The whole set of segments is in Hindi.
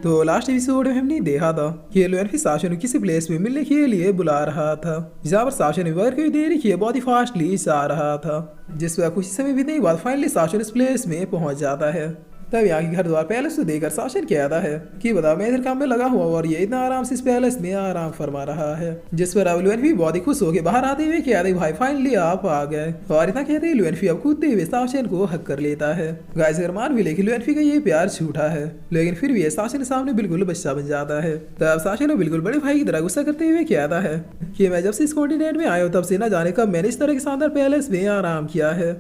तो लास्ट एपिसोड में हमने देखा था कि लुफी साशो को किसी प्लेस पे मिलने के लिए बुला रहा था, जहाँ पर साशो ने वर्क भी दे रखी है, बहुत ही फास्टली जा रहा था, जिस पर कुछ समय बीतने के बाद फाइनली साशो इस प्लेस में पहुंच जाता है। तब यहाँ की घर द्वार पैलेस को देखकर शासन कहता है कि बताओ मैं इधर काम में लगा हुआ और ये इतना आराम से इस पैलेस में आराम फरमा रहा है, जिस पर अब लुएनफी बहुत ही खुश होकर बाहर आते हुए कहते भाई फाइनली आप आ गए। और इतना कहते ही लुएनफी अब कूदते हुए शासन को हक कर लेता है। गाइस अगर मान भी ले कि लुएनफी का ये प्यार झूठा है, लेकिन फिर भी शासन के सामने बिल्कुल बच्चा बन जाता है। तब शासन बिल्कुल बड़े भाई की तरह गुस्सा करते हुए कहता है कि मैं जब से इस कॉन्टिनेंट में आया हूँ तब से न जाने कब मैंने इस तरह के शानदार पैलेस में आराम किया है,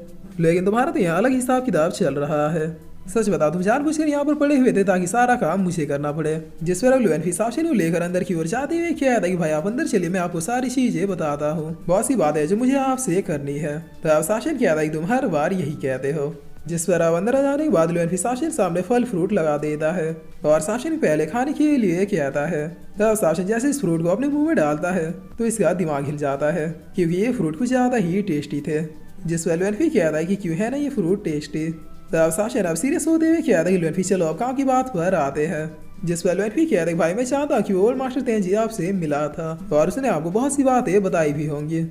लेकिन तुम्हारा तो यहाँ अलग हिसाब किताब चल रहा है। सच बता तुम जानबूझकर यहाँ पर पड़े हुए थे ताकि सारा काम मुझे करना पड़े। जिस पर अब लुएनफी शासन को लेकर अंदर की ओर जाते हुए क्या था कि भाई आप अंदर चलिए, मैं आपको सारी चीजें बताता हूँ, बहुत सी बात है जो मुझे आपसे करनी है। तो अब शासन क्या था कि तुम हर बार यही कहते हो। जिस पर अब अंदर जाने के बाद लुएनफी शासन सामने फल फ्रूट लगा देता है और शासन पहले खाने के लिए कहता है। तब शासन जैसे इस फ्रूट को अपने मुंह में डालता है तो इसका दिमाग हिल जाता है क्योंकि ये फ्रूट कुछ ज्यादा ही टेस्टी थे। जिस पर लुएनफी कहता है कि क्यों है ना ये फ्रूट टेस्टी। तब शासन अब सीरियस होते हुए कहता है कि लुएनफी चलो अब काम की बात पर आते हैं। जिस पर लुएनफी कहता है भाई मैं चाहता कि ओल्ड मास्टर तेंजी आपसे मिला था और उसने आपको बहुत सी बातें बताई भी होंगी।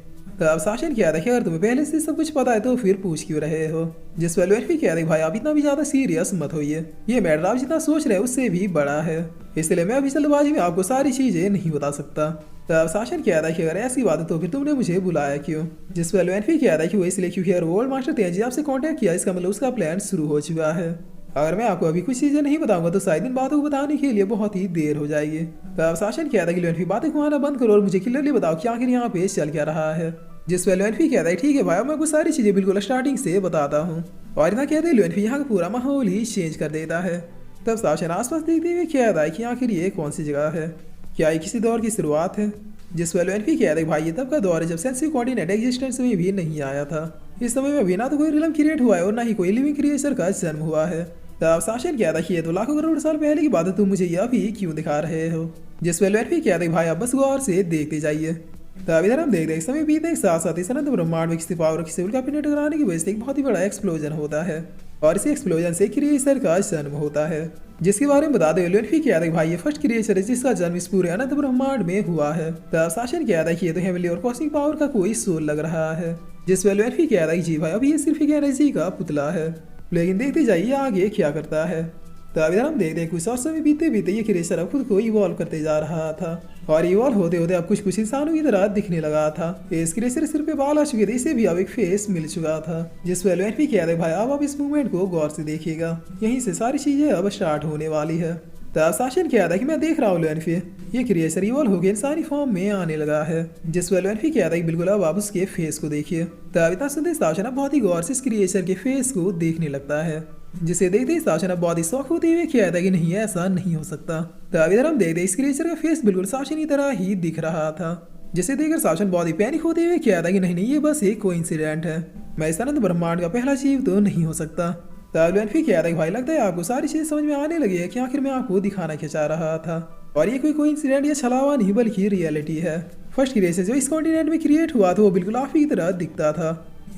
तब शासन कहता है कि अगर तुम्हें पहले से सब कुछ पता है तो फिर पूछ क्यों रहे हो। जिस पर लुएनफी कहता है भाई आप इतना भी ज्यादा सीरियस मत होइए, ये मैटर आप जितना सोच रहे हैं उससे भी बड़ा है, इसलिए मैं अभी जल्दबाजी में आपको सारी चीजें नहीं बता सकता। तब शासन कहता है कि अगर ऐसी बात है तो फिर तुमने मुझे बुलाया क्यों। जिस पर लुएनफी कहता है कि वो इसलिए क्योंकि अगर ओल्ड मास्टर तेंजी आपसे कांटेक्ट किया इसका मतलब उसका प्लान शुरू हो चुका है। अगर मैं आपको अभी कुछ चीजें नहीं बताऊंगा तो शायद इन बातों को बताने के लिए बहुत ही देर हो जाएगी। तब शासन कहता है कि लुएनफी बातें घुमाना बंद करो और मुझे क्लियरली बताओ कि आखिर यहाँ पे चल क्या रहा है। जिस पर लुएनफी कहता है ठीक है भाई मैं आपको सारी चीजें बिल्कुल स्टार्टिंग से बताता हूँ। और इतना कहते लुएनफी यहाँ का पूरा माहौल ही चेंज कर देता है। तब शासन आसपास देखते हुए कहता है कि आखिर ये कौन सी जगह है, क्या ये किसी दौर की शुरुआत है। जिस पर लुएनफी कहता है भाई ये तब का दौर है जब सेंसिटिव कॉन्टिनेंट एग्जिस्टेंस में भी नहीं आया था। इस समय में भी ना तो कोई रिलम क्रिएट हुआ है और ना ही कोई लिविंग क्रिएचर का जन्म हुआ है। तब शासन कहता है कि ये तो लाखों करोड़ साल पहले की बात है, तुम मुझे यह भी क्यों दिखा रहे हो। जिस पर लुएनफी कहता है भाई आप बस गौर से देखते जाइए। तब इधर हम देखते हैं समय बीतने के साथ साथ इस अनंत ब्रह्मांड में किसी पावर किसी उल्का पिंड टकराने की वजह से एक बहुत ही बड़ा एक्सप्लोजन होता है और इसी एक्सप्लोजन से क्रिएचर का जन्म होता है, जिसके बारे में बता दे लुएनफी कहता है भाई ये फर्स्ट क्रिएचर है जिसका जन्म इस पूरे अनंत ब्रह्मांड में हुआ है। तब शासन कहता है कि ये तो हेवनली और कॉस्मिक पावर का कोई सोल लग रहा है। जिस पर लुएनफी कहता है कि जी भाई अभी ये सिर्फ एक एनर्जी का पुतला है, लेकिन देखते जाइए आगे क्या करता है। तब इधर हम देखते हैं कुछ और समय बीते बीते ये क्रिएचर अब खुद को इवॉल्व करते जा रहा था और इवॉल्व होते होते अब कुछ इंसानों की तरह दिखने लगा था। इस क्रिएचर सिर पे बाल आ चुके थे, इसे भी अब एक फेस मिल चुका था। जिस पर लुएनफी कहता है भाई अब इस मूवमेंट को गौर से देखिएगा, यहीं से सारी चीजें अब स्टार्ट होने वाली है। तब शासन कहता है कि मैं देख रहा हूँ लुएनफी ये क्रिएचर इवॉल्व होकर इंसानी फॉर्म में आने लगा है। जिस पर लुएनफी कहता है कि बिल्कुल अब आप उसके फेस को देखिए। तब इतना सुनते शासन बहुत ही गौर से इस क्रिएचर के फेस को देखने लगता है, जिसे देखते ही शासन बहुत ही शौक होते हुए कहता है कि नहीं ऐसा नहीं हो सकता। तब इधर हम देखते इस क्रिएचर का फेस बिल्कुल शासन की तरह ही दिख रहा था, जिसे देखकर शासन बहुत ही पैनिक होते हुए कहता है कि नहीं ये बस एक कोइंसिडेंट है, मैं इस अनंत ब्रह्मांड का पहला जीव तो नहीं हो सकता। तब लुएनफी कहता है कि भाई लगता है आपको सारी चीजें समझ में आने लगी है कि आखिर मैं आपको दिखाना क्या चाह रहा था और ये कोई कोइंसिडेंट या छलावा नहीं बल्कि रियलिटी है। फर्स्ट क्रिएचर जो इस कॉन्टिनेंट में क्रिएट हुआ था वो बिल्कुल आप ही की तरह दिखता था,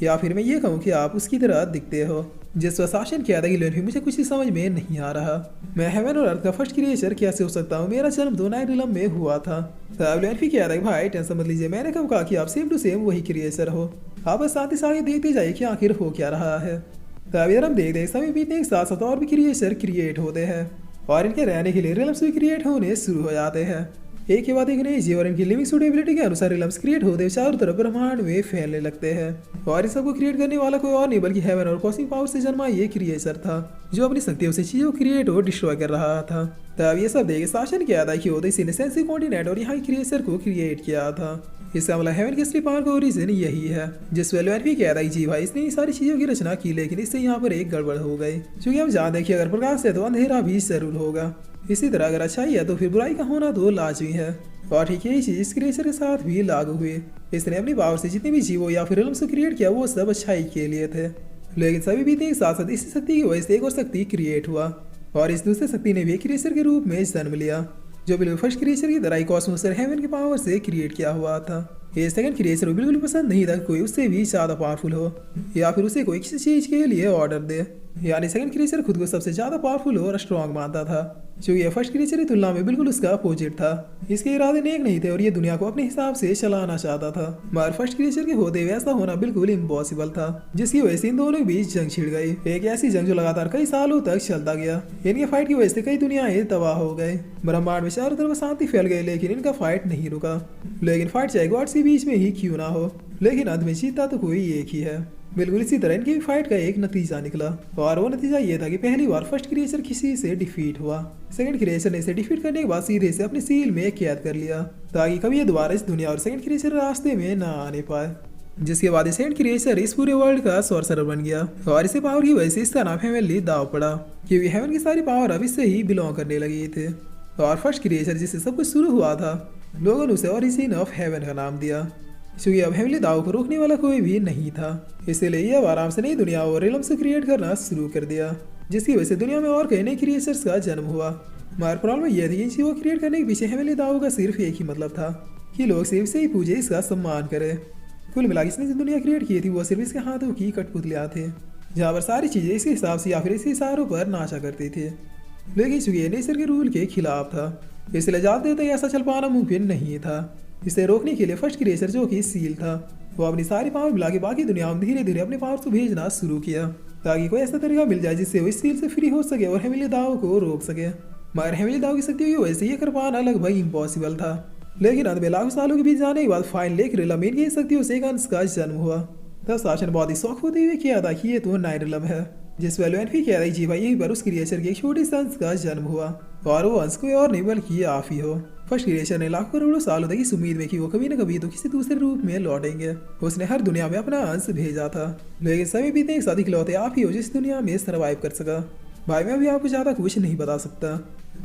या फिर मैं ये कहूँ कि आप उसकी तरह दिखते हो। जिस पर शासन कहता है कि लुएनफी मुझे कुछ ही समझ में नहीं आ रहा, मैं हेवन और अर्थ का फर्स्ट क्रिएचर कैसे हो सकता हूँ, मेरा जन्म तो नाइट रिलम में हुआ था। तब लुएनफी कहता है कि भाई टेंशन मत लीजिए, मैंने कब कहा कि आप सेम टू सेम वही क्रिएचर हो, आप बस साथ ही साथ देखते जाइए कि आखिर हो क्या रहा है। तब इधर हम देखते हैं समय बीतने के साथ साथ और भी क्रिएचर क्रिएट होते हैं और इनके रहने के लिए रिलम्स भी क्रिएट होने शुरू हो जाते हैं। एक के बाद एक नई जीव और इनकी लिविंग सूटेबिलिटी के अनुसार रिलम्स क्रिएट होते चारों तरफ ब्रह्मांड में फैलने लगते हैं और इस सबको क्रिएट करने वाला कोई और नहीं बल्कि हेवन और कॉस्मिक पावर से जन्मा ये क्रिएचर था जो अपनी शक्तियों से चीजों क्रिएट और डिस्ट्रॉय कर रहा था। तब ये सब देख शासन किया था कि ओडिसी ने सेंसिटिव कॉन्टिनेंट और यहाँ क्रिएचर को क्रिएट किया था। इसका मतलब हेवन के स्त्री पावर का ओरिजिन यही है। जिस पर लुएनफी कहता है जी भाई इसने सारी चीजों की रचना की, लेकिन इससे यहाँ पर एक गड़बड़ हो गई, क्योंकि हम जानते हैं कि अगर प्रकाश है तो अंधेरा भी जरूर होगा, इसी तरह अगर अच्छाई है तो फिर बुराई का होना तो लाजमी है। और ठीक यही चीज इस क्रिएचर के साथ भी लागू हुई। इसने अपनी पावर से जितने भी जीवो या फिर रिलम्स को क्रिएट किया वो सब अच्छाई के लिए थे, लेकिन सभी बीते के साथ साथ इसी शक्ति की वजह से एक और शक्ति क्रिएट हुआ और इस दूसरे शक्ति ने भी क्रिएचर के रूप में जन्म लिया, जो बिल्कुल फर्स्ट क्रिएचर की तरह कॉस्मोस और हेवन की पावर से क्रिएट किया हुआ था। ये सेकंड क्रिएचर को बिल्कुल पसंद नहीं था कोई उससे भी ज्यादा पावरफुल हो या फिर उसे कोई किसी चीज के लिए ऑर्डर दे, यानी सेकंड क्रिएचर खुद को सबसे ज्यादा पावरफुल और स्ट्रॉन्ग मानता था। क्योंकि फर्स्ट क्रिएचर की तुलना में बिल्कुल उसका अपोजिट था। इसके इरादे नेक नहीं थे और ये दुनिया को अपने हिसाब से चलाना चाहता था, मगर फर्स्ट क्रिएचर के होते हुए ऐसा होना बिल्कुल इम्पॉसिबल था, जिसकी वजह से इन दोनों के बीच जंग छिड़ गई। एक ऐसी जंग जो लगातार कई सालों तक चलता गया। इनके फाइट की वजह से कई दुनियाएं तबाह हो गए, ब्रह्मांड में चारों तरफ शांति फैल गई, लेकिन इनका फाइट नहीं रुका। लेकिन फाइट चाहे गॉड्स के बीच में ही क्यों ना हो, लेकिन अंत में जीता तो कोई एक ही है। बिल्कुल इसी तरह इनकी फाइट का एक नतीजा निकला, और वो नतीजा ये था कि पहली बार फर्स्ट क्रिएचर किसी से डिफीट हुआ। सेकंड क्रिएचर ने इसे डिफीट करने के बाद सीधे से अपनी सील में कैद कर लिया, ताकि कभी ये दोबारा इस दुनिया और सेकंड क्रिएचर रास्ते में ना आने पाए। जिसके बाद सेकंड क्रिएचर इस पूरे वर्ल्ड का सॉर्सरर बन गया, और इसे पावर की वजह से इसका नाम हेवनली दाव पड़ा, क्योंकि हेवन की सारी पावर अब इससे ही बिलोंग करने लगी थे। और फर्स्ट क्रिएचर जिससे सब कुछ शुरू हुआ था, लोगों ने उसे ओरिजिन ऑफ हेवन का नाम दिया, क्योंकि अब हेवनली दाव को रोकने वाला कोई भी नहीं था। इसलिए ये अब आराम से नई दुनिया और रिलम से क्रिएट करना शुरू कर दिया, जिसकी वजह से दुनिया में और कई नए क्रिएचर्स का जन्म हुआ। मगर प्रॉब्लम यह थी कि इन चीज़ों को क्रिएट करने के पीछे हेवनली दाव का सिर्फ एक ही मतलब था कि लोग सिर्फ से ही पूजे, इसका सम्मान करें। कुल मिला इसने जो दुनिया क्रिएट की थी वो सिर्फ इसके हाथों की कठपुतलियाँ थे, जहाँ पर सारी चीज़ें इसके हिसाब से या फिर इसके इशारों पर नाचा करती थी। लेकिन चूंकि ये नेचर के रूल के खिलाफ था, इसलिए जाते तक ऐसा चल पाना मुमकिन नहीं था। इसे रोकने के लिए फर्स्ट क्रिएचर जो कि सील था, वो अपनी सारी पावर मिला के बाकी दुनिया में धीरे धीरे अपने पावर को भेजना शुरू किया, ताकि कोई ऐसा तरीका मिल जाए जिससे वो इस सील से फ्री हो सके और हेवनली दाव को रोक सके। मगर हेवनली दाव की शक्ति की वजह से ये कर पाना लगभग इम्पॉसिबल था। लेकिन अंत में लाखों सालों के बीच जाने के बाद फाइनली एक रिलम इनकी शक्तियों से एक अंश का जन्म हुआ। तब शासन बहुत ही शौक होते हुए किया था कि ये तो नाइन रिलम है, जिस वैल्यूएंट भी कह रही जी भाई यहीं पर उस क्रिएचर के एक छोटे से अंश का जन्म हुआ, और वो अंश कोई और नहीं बल्कि आप ही हो। फर्स्ट क्रिएचर ने लाखों करोड़ों सालों तक इस उम्मीद में कि वो कभी न कभी तो किसी दूसरे रूप में लौटेंगे, उसने हर दुनिया में अपना अंश भेजा था। लेकिन समय बीतने के साथ इकलौते आप ही हो जिस दुनिया में सर्वाइव कर सका। भाई मैं अभी आपको ज़्यादा कुछ नहीं बता सकता,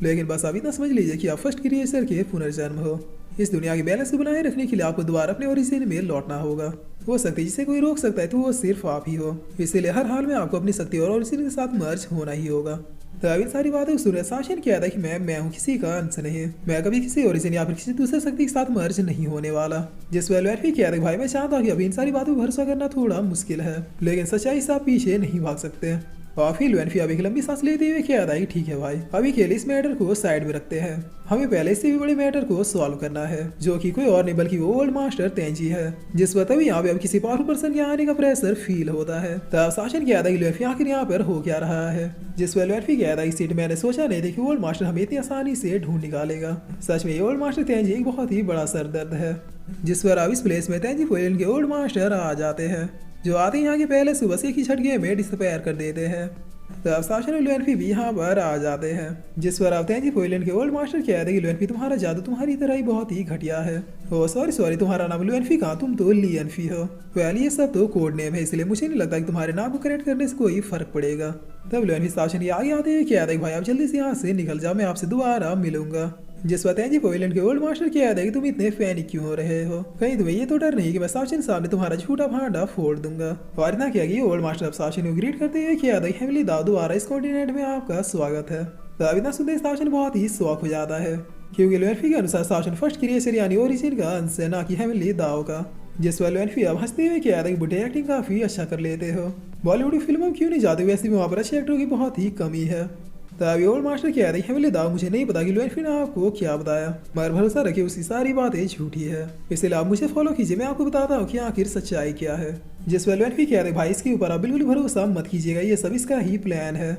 लेकिन बस आप इतना समझ लीजिए कि आप फर्स्ट क्रिएचर के पुनर्जन्म हो। इस दुनिया की बैलेंस को बनाए रखने के लिए आपको दोबारा अपने ओरिजिन में लौटना होगा। हो सकती है जिसे कोई रोक सकता है तो वो सिर्फ आप ही हो, इसलिए हर हाल में आपको अपनी शक्ति और ओरिजिन के साथ मर्ज होना ही होगा। तो अब इन सारी बातें सुनकर शासन किया था कि मैं हूँ किसी का अंश नहीं, मैं कभी किसी ओरिजिन या फिर किसी दूसरे शक्ति के साथ मर्ज नहीं होने वाला। जिस वेलवेट भी किया था भाई मैं चाहता हूँ कि अभी इन सारी बातों पर भरोसा करना थोड़ा मुश्किल है, लेकिन सच्चाई से आप पीछे नहीं भाग सकते। और फिर लुएनफी अभी एक लंबी सांस लेते हुए क्या था कि ठीक है भाई, अभी के लिए इस मैटर को साइड में रखते हैं, हमें पहले इससे भी बड़े मैटर को सॉल्व करना है, जो कि कोई और नहीं बल्कि वो ओल्ड मास्टर तेंजी है, जिस पर तभी यहाँ पे अब किसी पावरफुल पर्सन के आने का प्रेशर फील होता है। तब शासन किया था कि लुएनफी आखिर यहाँ पर हो क्या रहा है। जिस पर लुएनफी किया था इस सीट मैंने सोचा नहीं था कि ओल्ड मास्टर हमें इतनी आसानी से ढूंढ निकालेगा। सच में ये ओल्ड मास्टर तेंजी एक बहुत ही बड़ा सरदर्द है, जिस पर अब इस प्लेस में तेंजी फोइलन के ओल्ड मास्टर आ जाते हैं, जो आते यहाँ के पहले सुबह से एक ही झटके में डिसअपेयर कर देते हैं। तब शासन और लुएनफी भी यहाँ पर आ जाते हैं, जिस पर अब तेंजी फोइलन के ओल्ड मास्टर कहते हैं कि लुएनफी तुम्हारा जादू तुम्हारी तरह ही बहुत ही घटिया है। ओ सॉरी तुम्हारा नाम लुएनफी कहाँ, तुम तो लियनफी हो। वेल ये सब तो कोड नेम है, इसलिए मुझे नहीं लगता कि तुम्हारे नाम को करेक्ट करने से कोई फर्क पड़ेगा। तब लुएनफी शासन ये आगे आते हैं कहते हैं भाई आप जल्दी से यहाँ से निकल जाओ, मैं आपसे दोबारा मिलूंगा। जिस पर तेंजी फोइलन के ओल्ड मास्टर कहते हैं कि तुम इतने पैनिक क्यों हो रहे हो, कहीं तुम्हें ये तो डर नहीं कि मैं शासन सामने तुम्हारा झूठा भांडा फोड़ दूंगा। और इतना क्या कि ओल्ड मास्टर अब शासन को ग्रीट करते हुए कहता है हेवनली दाव दोबारा इस कॉन्टिनेंट में आपका स्वागत है। तब इतना सुनते शासन बहुत ही शौक हो जाता है, क्योंकि लुएनफी के अनुसार शासन फर्स्ट क्रिएचर यानी ओरिजिन का अंश है, ना कि हेवनली दाव का। जिस पर लुएनफी अब हंसते हुए कहता है कि बुढ़े एक्टिंग काफी अच्छा कर लेते हो, बॉलीवुड की फिल्मों में क्यों नहीं जाते, वैसे भी वहाँ पर अच्छे एक्टरों की बहुत ही कमी है। तभी ओल्ड मास्टर कह रही हेवनली दाव मुझे नहीं पता कि लुएनफी ने आपको क्या बताया, मगर भरोसा रखिए उसकी सारी बातें झूठी है, इसलिए आप मुझे फॉलो कीजिए, मैं आपको बताता हूँ कि आखिर सच्चाई क्या है। जिस पर लुएनफी कह रहे भाई इसके ऊपर आप बिल्कुल भरोसा मत कीजिएगा, ये सब इसका ही प्लान है।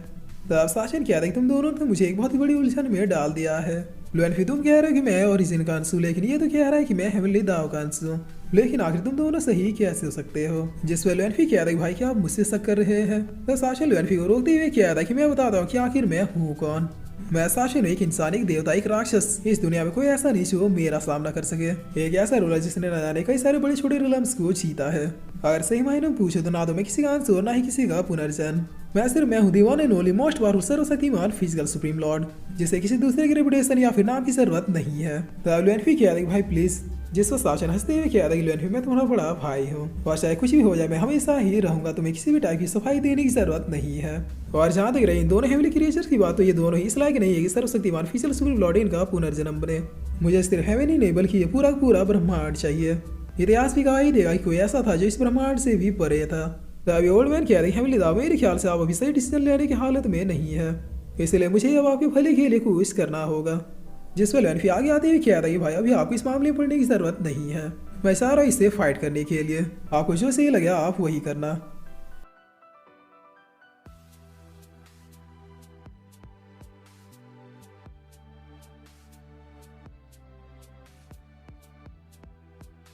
तब शासन कह रहे तुम दोनों ने मुझे एक बहुत ही बड़ी उलझन में डाल दिया है। लुएनफी तुम कह रहे हो कि मैं ओरिजिन का अंश हूँ, लेकिन ये तो कह रहा है कि मैं हेवनली दाव का अंश हूँ, लेकिन आखिर तुम दोनों सही कैसे हो सकते हो। जिस पर लुएनफी कह रहा है भाई क्या आप मुझसे शक कर रहे हैं। तो शासन लुएनफी को रोकते हुए कह रहा है कि मैं बताता हूँ कि आखिर मैं हूँ कौन। मैं शासन एक इंसान, एक देवता, एक राक्षस, इस दुनिया में कोई ऐसा नहीं जो मेरा सामना कर सके। एक ऐसा रूलर जिसने न जाने कई सारे बड़े छोटे रिलम्स को जीता है। अगर सही मायने में पूछो तो ना तो मैं किसी का अंश और ना ही किसी का पुनर्जन्म, मैं हूँ the one and only most powerful सर्वशक्तिमान फिजिकल सुप्रीम लॉर्ड, जिसे किसी दूसरे की रेपुटेशन या फिर नाम की जरूरत नहीं है। तब लुएनफी कह रही भाई प्लीज। जिस पर शासन हंसते हुए कह रहा है लुएनफी मैं तुम्हारा बड़ा भाई हूँ, और चाहे कुछ भी हो जाए मैं हमेशा ही रहूंगा, तुम्हें किसी भी टाइप की सफाई देने की जरूरत नहीं है। और जहाँ तक रही इन दोनों हेवनली क्रिएचर्स की बात, तो ये दोनों ही इस लायक नहीं है कि सर्वशक्तिमान फिजिकल सुप्रीम लॉर्ड इनका पुनर्जन्म बने। मुझे सिर्फ हेवन ही नहीं बल्कि ये पूरा पूरा ब्रह्मांड चाहिए। इतिहास भी गवाही देगा कि कोई ऐसा था जो इस ब्रह्मांड से भी परे था। तभी ओल्ड मैन कह रही हेवनली दाव मेरे ख्याल से आप अभी सही डिसीजन लेने की हालत में नहीं है। इसलिए मुझे अब आपके भले के लिए कोशिश करना होगा। जिस पर लैनफी आगे आते हुए कहता है कि भाई अभी आपको इस मामले में पड़ने की ज़रूरत नहीं है, मैं चाह रहा हूँ इससे फाइट करने के लिए, आपको जो सही लगे आप वही करना।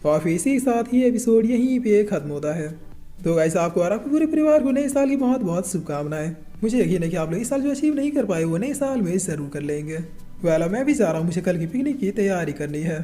और फिर इसी के साथ ही एपिसोड यहीं पे खत्म होता है। तो गाइस आपको और आपके पूरे परिवार को नए साल की बहुत बहुत शुभकामनाएं। मुझे यकीन है कि आप लोग इस साल जो अचीव नहीं कर पाए वो नए साल में ज़रूर कर लेंगे। वेल मैं भी जा रहा हूँ, मुझे कल की पिकनिक की तैयारी करनी है।